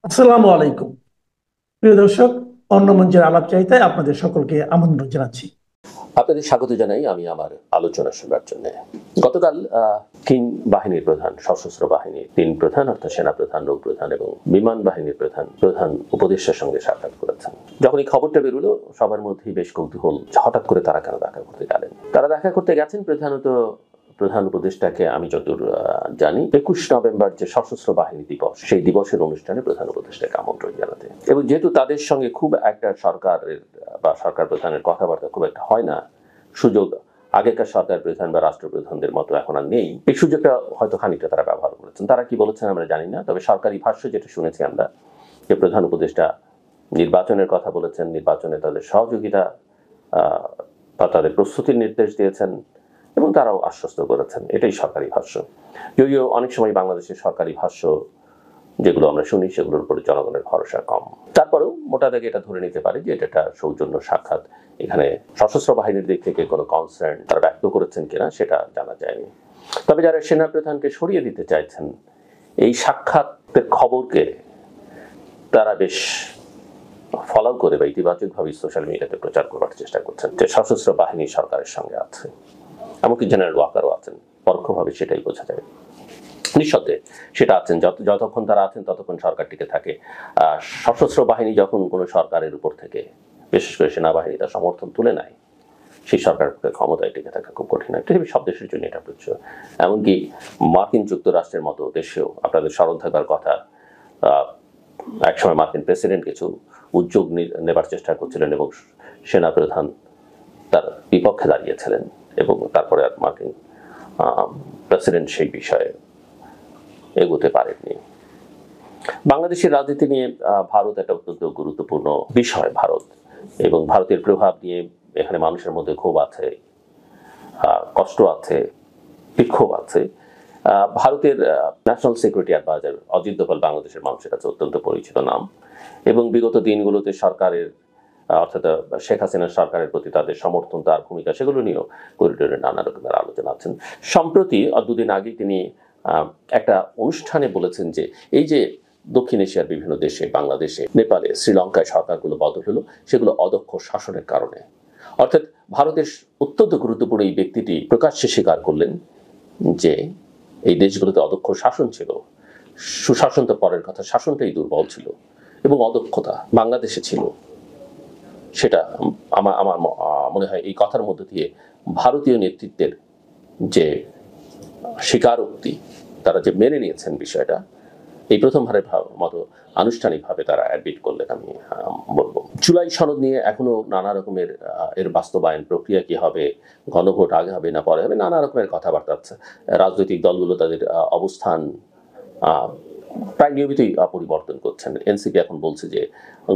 আসসালামু আলাইকুম। প্রিয় দর্শক, অন্য মঞ্চের আলাপচারিতায় আপনাদের সকলকে আমন্ত্রণ জানাচ্ছি। আপনাদের স্বাগত জানাই আমি আমার আলোচনা শোনার জন্য। গতকাল তিন বাহিনীর প্রধান, সশস্ত্র বাহিনীর তিন প্রধান অর্থাৎ সেনা প্রধান, নৌ প্রধান এবং বিমান বাহিনীর প্রধান প্রধান উপদেষ্টার সঙ্গে সাক্ষাৎ করেছেন। যখন এই খবরটা বেরোলো সবার মধ্যেই বেশ কৌতূহল, হঠাৎ করে তারা কেন দেখা করতে গেলেন। তারা দেখা করতে গেছেন প্রধানত প্রধান উপদেষ্টাকে আমি যতদূর জানি 21 নভেম্বর যে সশস্ত্র বাহিনী দিবস, সেই দিবসের অনুষ্ঠানে প্রধান উপদেষ্টাকে আমন্ত্রণ জানাতে। এবং যেহেতু তাদের সঙ্গে খুব একটা সরকারের বা সরকার প্রধানের কথাবার্তা খুব একটা হয় না, সুযোগ আগেকার সরকার প্রধান বা রাষ্ট্রপ্রধানদের মতো এখন আর নেই, এই সুযোগটা হয়তো খানিকটা তারা ব্যবহার করেছেন। তারা কি বলেছেন আমরা জানি না, তবে সরকারি ভাষ্য যেটা শুনেছি আমরা, যে প্রধান উপদেষ্টা নির্বাচনের কথা বলেছেন, নির্বাচনে তাদের সহযোগিতা বা তাদের প্রস্তুতির নির্দেশ দিয়েছেন এবং তারাও আশ্বস্ত করেছেন। এটাই সরকারি ভাষ্য। যদিও অনেক সময় বাংলাদেশের সরকারি ভাষ্য যেগুলো আমরা শুনি সেগুলোর উপরে জনগণের ভরসা কম। তারপরেও মোটা দাগে এটা ধরে নিতে পারি যে এটা একটা সৌজন্য সাক্ষাৎ। এখানে সশস্ত্র বাহিনীর দিক থেকে কোনো কনসার্ন তারা ব্যক্ত করেছেন কিনা সেটা জানা যায়নি। তবে যারা সেনা প্রধানকে সরিয়ে দিতে চাইছেন, এই সাক্ষাতের খবরকে তারা বেশ ফলো করে বা ইতিবাচকভাবে সোশ্যাল মিডিয়াতে প্রচার করবার চেষ্টা করছেন যে সশস্ত্র বাহিনী সরকারের সঙ্গে আছে, এমনকি জেনারেল ওয়াকারও আছেন। পরোক্ষভাবে সেটাই বোঝা যায়। নিঃসন্দেহে সেটা আছেন, যতক্ষণ তারা আছেন ততক্ষণ সরকার টিকে থাকে। সশস্ত্র বাহিনী যখন কোনো সরকারের উপর থেকে, বিশেষ করে সেনাবাহিনী, তার সমর্থন তুলে নেয়, সেই সরকার ক্ষমতায় টিকে থাকা খুব কঠিন হয়। পৃথিবীর সব দেশের জন্য এটা প্রযোজ্য। এমনকি মার্কিন যুক্তরাষ্ট্রের মতো দেশেও আপনাদের স্মরণ থাকার কথা, একসময় মার্কিন প্রেসিডেন্ট কিছু উদ্যোগ নেবার চেষ্টা করছিলেন এবং সেনা প্রধান তার বিপক্ষে দাঁড়িয়েছিলেন এবং তারপরে আর মার্কিন প্রেসিডেন্ট সেই বিষয়ে এগোতে পারেননি। বাংলাদেশের রাজনীতি নিয়ে ভারত একটা অত্যন্ত গুরুত্বপূর্ণ বিষয়। ভারত এবং ভারতের প্রভাব নিয়ে এখানে মানুষের মধ্যে ক্ষোভ আছে, কষ্ট আছে, বিক্ষোভ আছে। ভারতের national security adviser Ajit Doval বাংলাদেশের মানুষের কাছে অত্যন্ত পরিচিত নাম এবং বিগত দিনগুলোতে সরকারের অর্থাৎ শেখ হাসিনার সরকারের প্রতি তাদের সমর্থন, তার ভূমিকা, সেগুলো নিয়েও করিডোরে নানা রকমের আলোচনা আছেন। সম্প্রতি দুদিন আগে তিনি একটা অনুষ্ঠানে বলেছেন যে এই যে দক্ষিণ এশিয়ার বিভিন্ন দেশে, বাংলাদেশে, নেপালে, শ্রীলঙ্কায় সরকারগুলো বদল হলো, সেগুলো অদক্ষ শাসনের কারণে। অর্থাৎ ভারতের অত্যন্ত গুরুত্বপূর্ণ এই ব্যক্তিটি প্রকাশ্যে স্বীকার করলেন যে এই দেশগুলোতে অদক্ষ শাসন ছিল, সুশাসন তো পরের কথা, শাসনটাই দুর্বল ছিল এবং অদক্ষতা বাংলাদেশে ছিল। সেটা আমার আমার মনে হয় এই কথার মধ্য দিয়ে ভারতীয় নেতৃত্বের যে স্বীকারোক্তি, তারা যে মেনে নিয়েছেন বিষয়টা, এই প্রথমবারের মতো আনুষ্ঠানিকভাবে তারা অ্যাডমিট করলেন আমি বলবো। জুলাই সনদ নিয়ে এখনো নানা রকমের এর বাস্তবায়ন প্রক্রিয়া কি হবে, গণভোট আগে হবে না পরে হবে, নানা রকমের কথাবার্তা আছে। রাজনৈতিক দলগুলো তাদের অবস্থান প্রায় নিয়মিতই পরিবর্তন করছেন। এনসিপি এখন বলছে যে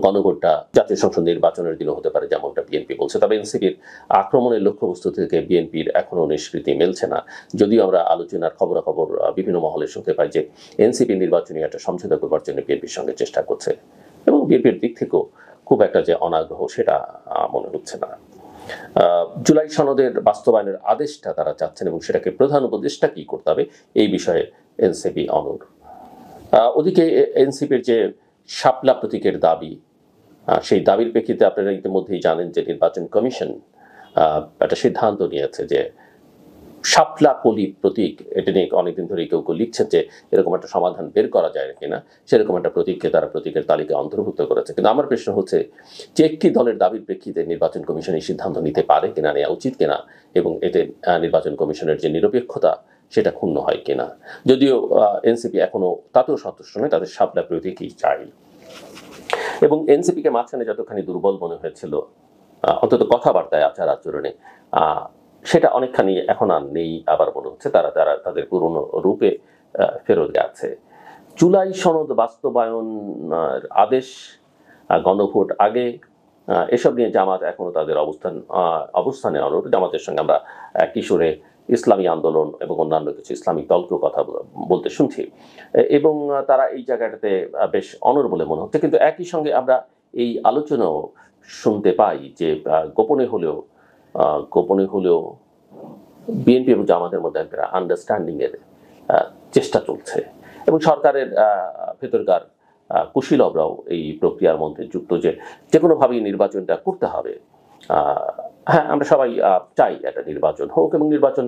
গণভোটটা জাতীয় সংসদ নির্বাচনের দিনও হতে পারে, যেমনটা বিএনপি বলছে। তবে এনসিপির আক্রমণের লক্ষ্যবস্তু থেকে বিএনপির এখনো নিষ্কৃতি মেলছে না। যদিও আমরা আলোচনার খবরাখবর বিভিন্ন মহলে শুনতে পাই যে এনসিপি নির্বাচনী একটা সমঝোতা করবার জন্য বিএনপির সঙ্গে চেষ্টা করছে এবং বিএনপির দিক থেকেও খুব একটা যে অনাগ্রহ সেটা মনে হচ্ছে না। জুলাই সনদের বাস্তবায়নের আদেশটা তারা চাচ্ছেন এবং সেটাকে প্রধান উপদেষ্টা কি করতে হবে এই বিষয়ে এনসিপি অনড়। ওদিকে এনসিপির যে শাপলা প্রতীকের দাবি, সেই দাবির প্রেক্ষিতে আপনারা ইতিমধ্যেই জানেন যে নির্বাচন কমিশন একটা সিদ্ধান্ত নিয়েছে যে শাপলা কলি প্রতীক, এটা নিয়ে অনেকদিন ধরে কেউ কেউ লিখছেন যে এরকম একটা সমাধান বের করা যায় কিনা, সেরকম একটা প্রতীককে তারা প্রতীকের তালিকায় অন্তর্ভুক্ত করেছে। কিন্তু আমার প্রশ্ন হচ্ছে যে একটি দলের দাবির প্রেক্ষিতে নির্বাচন কমিশন এই সিদ্ধান্ত নিতে পারে কিনা, নেওয়া উচিত কিনা, এবং এতে নির্বাচন কমিশনের যে নিরপেক্ষতা সেটা ক্ষুণ্ণ হয় কিনা। যদিও এনসিপি এখনো তাতেও সন্তুষ্ট নয়, তাদের শাপলা প্রতীকই চাই। এবং এনসিপিকে মাঝখানে যতখানি দুর্বল মনে হয়েছিল অন্তত কথাবার্তায়, আচার আচরণে, সেটা অনেকখানি এখন আর নেই। আবার মনে হচ্ছে তারা তারা তাদের পুরনো রূপে ফেরত গেছে। জুলাই সনদ বাস্তবায়ন আদেশ, গণভোট আগে, এসব নিয়ে জামাত এখনো তাদের অবস্থানে অনড়। জামাতের সঙ্গে আমরা কিশোরে ইসলামী আন্দোলন এবং অন্যান্য কিছু ইসলামিক দলকেও কথা বলতে শুনছি এবং তারা এই জায়গাটাতে বেশ অনড় বলে মনে হচ্ছে। কিন্তু একই সঙ্গে আমরা এই আলোচনাও শুনতে পাই যে গোপনে হলেও বিএনপি এবং জামাতের মধ্যে একটা আন্ডারস্ট্যান্ডিং এর চেষ্টা চলছে এবং সরকারের ভেতরকার কুশীলবরাও এই প্রক্রিয়ার মধ্যে যুক্ত, যে কোনোভাবেই নির্বাচনটা করতে হবে। হ্যাঁ, আমরা সবাই চাই একটা নির্বাচন হোক এবং নির্বাচন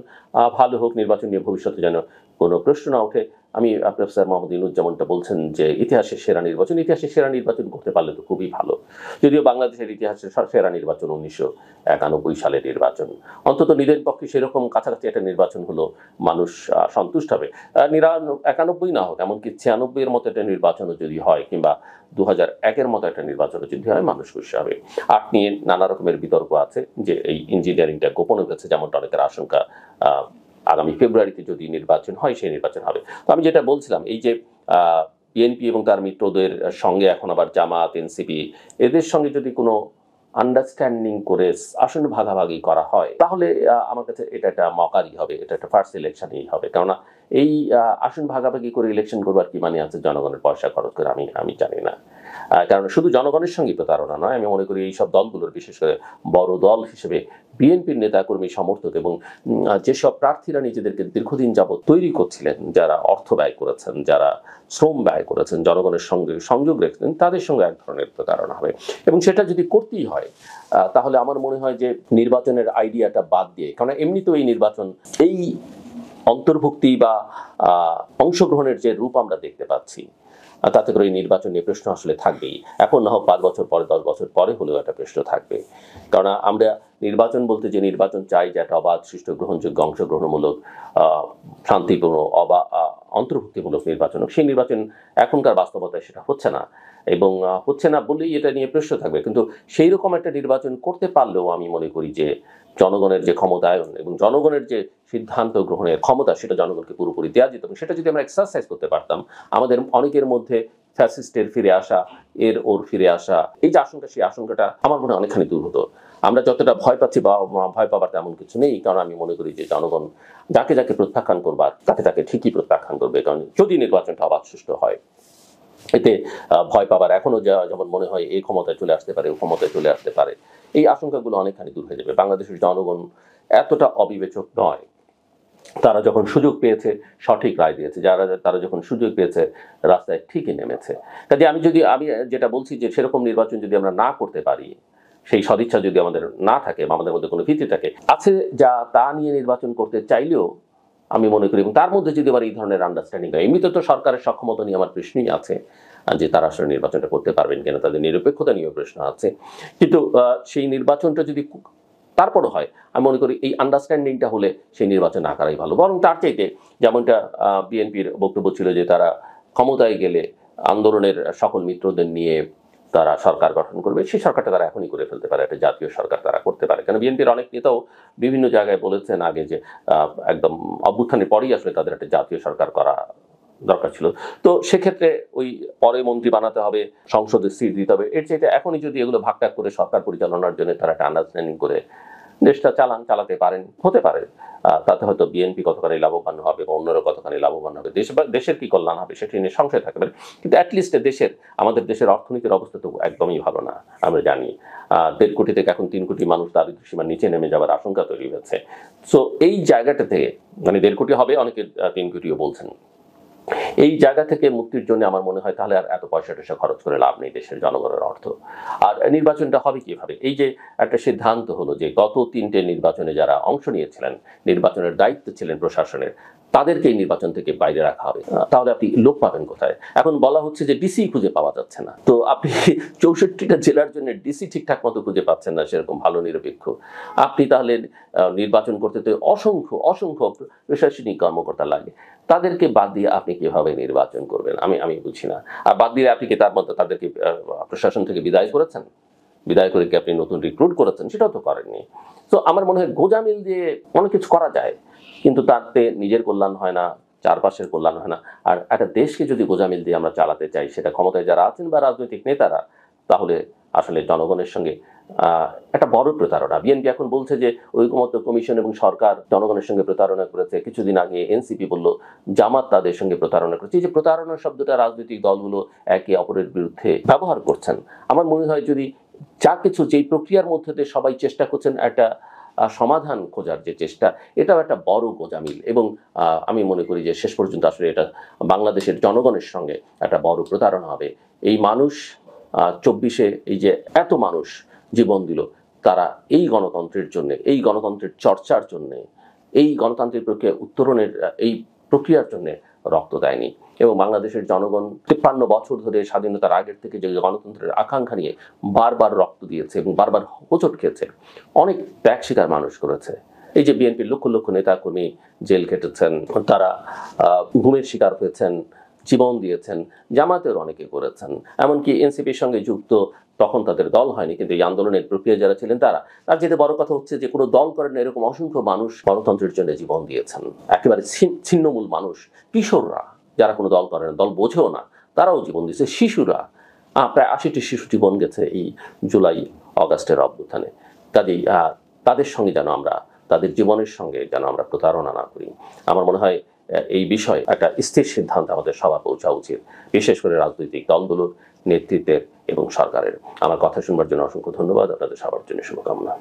ভালো হোক, নির্বাচন নিয়ে ভবিষ্যতে যেন কোনো প্রশ্ন না ওঠে। আমি প্রফেসর মোহাম্মদ ইউনূস যেমনটা বলছেন যে ইতিহাসের সেরা নির্বাচন করতে পারলে তো খুবই ভালো। যদিও বাংলাদেশের ইতিহাসের সেরা নির্বাচন 1991 সালের নির্বাচন, অন্তত নিজের পক্ষে সেরকম কাছাকাছি একটা নির্বাচন হলো মানুষ সন্তুষ্ট হবে। 91 না হোক, এমনকি 96-এর মতো একটা নির্বাচনও যদি হয়, কিংবা 2001-এর মতো একটা নির্বাচনও যদি হয়, মানুষ খুশি হবে। আর্ট নিয়ে নানা রকমের বিতর্ক আছে যে এই ইঞ্জিনিয়ারিংটা গোপন হয়েছে, যেমনটা অনেকের আশঙ্কা আগামী ফেব্রুয়ারিতে যদি নির্বাচন হয় সেই নির্বাচন হবে। তো আমি যেটা বলছিলাম, এই যে বিএনপি এবং তার মিত্রদের সঙ্গে এখন আবার জামাত, এনসিপি, এদের সঙ্গে যদি কোনো আন্ডারস্ট্যান্ডিং করে আসন ভাগাভাগি করা হয়, তাহলে আমার কাছে এটা একটা মকারই হবে, এটা একটা ফার্স্ট ইলেকশনই হবে। কেননা এই আসন ভাগাভাগি করে ইলেকশন করবার কি মানে আছে জনগণের পয়সা খরচ করে, আমি জানি না। কারণ শুধু জনগণের সঙ্গে প্রতারণা নয়, আমি মনে করি এইসব দলগুলোর, বিশেষ করে বড় দল হিসেবে বিএনপির নেতাকর্মী, সমর্থক এবং যেসব প্রার্থীরা নিজেদেরকে দীর্ঘদিন যাবৎ তৈরি করছিলেন, যারা অর্থ ব্যয় করেছেন, যারা শ্রম ব্যয় করেছেন, জনগণের সঙ্গে সংযোগ রেখেছেন, তাদের সঙ্গে এক ধরনের প্রতারণা হবে। এবং সেটা যদি করতেই হয়, তাহলে আমার মনে হয় যে নির্বাচনের আইডিয়াটা বাদ দিয়ে, কারণ এমনিতেও এই নির্বাচন, এই অন্তর্ভুক্তি বা অংশগ্রহণের যে রূপ আমরা দেখতে পাচ্ছি, তাতে করে এই নির্বাচন নিয়ে প্রশ্ন আসলে থাকবেই। এখন না হোক 5 বছর পরে, 10 বছর পরে হলেও একটা প্রশ্ন থাকবে। কারণ আমরা নির্বাচন বলতে যে নির্বাচন চাই, যে একটা অবাধ, সুষ্ঠু, গ্রহণযোগ্য, অংশগ্রহণমূলক, শান্তিপূর্ণ, অন্তর্ভুক্তিমূলক নির্বাচন, সেই নির্বাচন এখনকার বাস্তবতায় সেটা হচ্ছে না। এবং হচ্ছে না বলেই এটা নিয়ে প্রশ্ন থাকবে। কিন্তু সেই রকম একটা নির্বাচন করতে পারলেও আমি মনে করি যে জনগণের যে ক্ষমতায়ন এবং জনগণের যে সিদ্ধান্ত গ্রহণের ক্ষমতা, সেটা জনগণকে পুরোপুরি দেওয়া যেত। এবং সেটা যদি আমরা এক্সারসাইজ করতে পারতাম, আমাদের অনেকের মধ্যে ফ্যাসিস্টের ফিরে আসা, ওর ফিরে আসা, এই যে আশঙ্কা, সেই আশঙ্কাটা আমার মনে হয় অনেকখানি দূর হতো। আমরা যতটা ভয় পাচ্ছি, বা ভয় পাবার তেমন কিছু নেই, কারণ আমি মনে করি যে জনগণ যাকে যাকে প্রত্যাখ্যান করবার, তাকে ঠিকই প্রত্যাখ্যান করবে। কারণ যদি নির্বাচনটা অবাধ, সুষ্ঠু হয়, এতে ভয় পাবার, এখনো যেমন মনে হয় এই ক্ষমতায় চলে আসতে পারে, ও ক্ষমতায় চলে আসতে পারে, এই আশঙ্কাগুলো অনেকখানি দূর হয়ে যাবে। বাংলাদেশের জনগণ এতটা অবিবেচক নয়। তারা যখন সুযোগ পেয়েছে সঠিক রায় দিয়েছে, তারা যখন সুযোগ পেয়েছে রাস্তায় ঠিকই নেমেছে। কাজে আমি যেটা বলছি, যে সেরকম নির্বাচন যদি আমরা না করতে পারি, সেই সদিচ্ছা যদি আমাদের না থাকে, বা আমাদের মধ্যে কোনো ভিত্তি থাকে, আছে যা তা নিয়ে নির্বাচন করতে চাইলেও আমি মনে করি, এবং তার মধ্যে যদি আবার এই ধরনের আন্ডারস্ট্যান্ডিং হয়, এমনিতে তো সরকারের সক্ষমতা নিয়ে আমার প্রশ্নই আছে, যে তারা আসলে নির্বাচনটা করতে পারবেন কিনা, তাদের নিরপেক্ষতা নিয়েও প্রশ্ন আছে। কিন্তু সেই নির্বাচনটা যদি তারপরও হয়, আমি মনে করি এই আন্ডারস্ট্যান্ডিংটা হলে সেই নির্বাচন না করাই ভালো। বরং তার চাইতে, যেমনটা বিএনপির বক্তব্য ছিল যে তারা ক্ষমতায় গেলে আন্দোলনের সকল মিত্রদের নিয়ে তারা সরকার গঠন করবে, সেই সরকারটা তারা এখনই করে ফেলতে পারে, একটা জাতীয় সরকার তারা করতে পারে। কারণ বিএনপির অনেক নেতাও বিভিন্ন জায়গায় বলেছেন আগে যে একদম অভ্যুত্থানের পরেই আসলে তাদের একটা জাতীয় সরকার করা দরকার ছিল। তো সেক্ষেত্রে ওই পরে মন্ত্রী বানাতে হবে, সংসদে সিট দিতে হবে, এর চাইতে এখনই যদি এগুলো ভাগটাগ করে সরকার পরিচালনার জন্য তারা একটা আন্ডারস্ট্যান্ডিং করে দেশটা চালাতে পারেন, হতে পারে। তাতে হয়তো বিএনপি কতখানি লাভবান হবে, বা অন্যরা কতখানি লাভবান হবে, দেশের কি কল্যাণ হবে সেটি নিয়ে সংশয় থাকবে। কিন্তু অ্যাটলিস্ট আমাদের দেশের অর্থনীতির অবস্থা তো একদমই ভালো না, আমরা জানি। 1.5 কোটি থেকে এখন 3 কোটি মানুষ দারিদ্র্য সীমার নিচে নেমে যাওয়ার আশঙ্কা তৈরি হয়েছে। সো এই জায়গাটা থেকে, মানে 1.5 কোটি হবে, অনেকে 3 কোটিও বলছেন, এই জায়গা থেকে মুক্তির জন্য আমার মনে হয় তাহলে আর এত পয়সা খরচ করে লাভ নেই দেশের জনগণের অর্থ। আর নির্বাচনটা হবে কিভাবে? এই যে একটা সিদ্ধান্ত হলো যে গত 3টে নির্বাচনে যারা অংশ নিয়েছিলেন, নির্বাচনের দায়িত্ব ছিলেন প্রশাসনের, তাদেরকে এই নির্বাচন থেকে বাইরে রাখা হবে, তাহলে আপনি লোক পাবেন কোথায়? এখন বলা হচ্ছে যে ডিসি খুঁজে পাওয়া যাচ্ছে না। তো আপনি 64টা জেলার জন্য ডিসি ঠিকঠাক মতো খুঁজে পাচ্ছেন না, সেরকম ভালো নিরপেক্ষ। আপনি তাহলে নির্বাচন করতে তো অসংখ্য প্রশাসনিক কর্মকর্তা লাগে, তাদেরকে বাদ দিয়ে আপনি কিভাবে নির্বাচন করবেন? আমি বুঝি না। আর বাদ দিয়ে আপনি কি তার মধ্যে তাদেরকে প্রশাসন থেকে বিদায় করেছেন? বিদায় করে কি আপনি নতুন রিক্রুট করেছেন? সেটাও তো করেননি। তো আমার মনে হয় গোঁজামিল দিয়ে অনেক কিছু করা যায়, কিন্তু তাতে নিজের কল্যাণ হয় না, চারপাশের কল্যাণ হয় না। আর একটা দেশকে যদি গোঁজামিল দিয়ে আমরা চালাতে চাই, সেটা ক্ষমতায় যারা আছেন বা রাজনৈতিক নেতারা, তাহলে আসলে জনগণের সঙ্গে একটা বড় প্রতারণা। বিএনপি এখন বলছে যে ঐকমত্য কমিশন এবং সরকার জনগণের সঙ্গে প্রতারণা করেছে। কিছুদিন আগে এনসিপি বলল জামাত তাদের সঙ্গে প্রতারণা করেছে। এই যে প্রতারণার শব্দটা রাজনৈতিক দলগুলো একে অপরের বিরুদ্ধে ব্যবহার করছেন, আমার মনে হয় যদি যা কিছু যেই প্রক্রিয়ার মধ্যে দিয়ে সবাই চেষ্টা করছেন একটা সমাধান খোঁজার যে চেষ্টা, এটাও একটা বড় গোঁজামিল। এবং আমি মনে করি যে শেষ পর্যন্ত আসলে এটা বাংলাদেশের জনগণের সঙ্গে একটা বড় প্রতারণা হবে। এই মানুষ 24-এ এই যে এত মানুষ জীবন দিল, তারা এই গণতন্ত্রের জন্য, এই গণতন্ত্রের চর্চার জন্য, এই গণতান্ত্রিক প্রক্রিয়া উত্তরণের এই প্রক্রিয়ার জন্য রক্ত দেয়নি। এবং বাংলাদেশের জনগণ 53 বছর ধরে স্বাধীনতার আগের থেকে যে গণতন্ত্রের আকাঙ্ক্ষা নিয়ে বারবার রক্ত দিয়েছে এবং বারবার হোঁচট খেয়েছে, অনেক ত্যাগ স্বীকার মানুষ করেছে। এই যে বিএনপির লক্ষ লক্ষ নেতাকর্মী জেল খেটেছেন, তারা গুমের শিকার হয়েছেন, জীবন দিয়েছেন, জামাতের অনেকে করেছেন, এমনকি এনসিপির সঙ্গে যুক্ত, তখন তাদের দল হয়নি, কিন্তু এই আন্দোলনের প্রক্রিয়া যারা ছিলেন তারা। তার যেতে বড় কথা হচ্ছে যে কোনো দল করেন না, এরকম অসংখ্য মানুষ গণতন্ত্রের জন্য জীবন দিয়েছেন। একেবারে ছিন্নমূল মানুষ, কিশোররা যারা কোনো দল করে না, দল বোঝেও না, তারাও জীবন দিয়েছে। শিশুরা, প্রায় 80টি শিশু জীবন গেছে এই জুলাই অগাস্টের অভ্যুত্থানে। কাজেই তাদের সঙ্গে যেন আমরা, তাদের জীবনের সঙ্গে যেন আমরা প্রতারণা না করি। আমার মনে হয় এই বিষয়ে একটা স্থির সিদ্ধান্ত আমাদের সবার পৌঁছা উচিত, বিশেষ করে রাজনৈতিক দলগুলোর নেতৃত্বের এবং সরকারের। আমার কথা শুনবার জন্য অসংখ্য ধন্যবাদ। আপনাদের সবার জন্য শুভকামনা।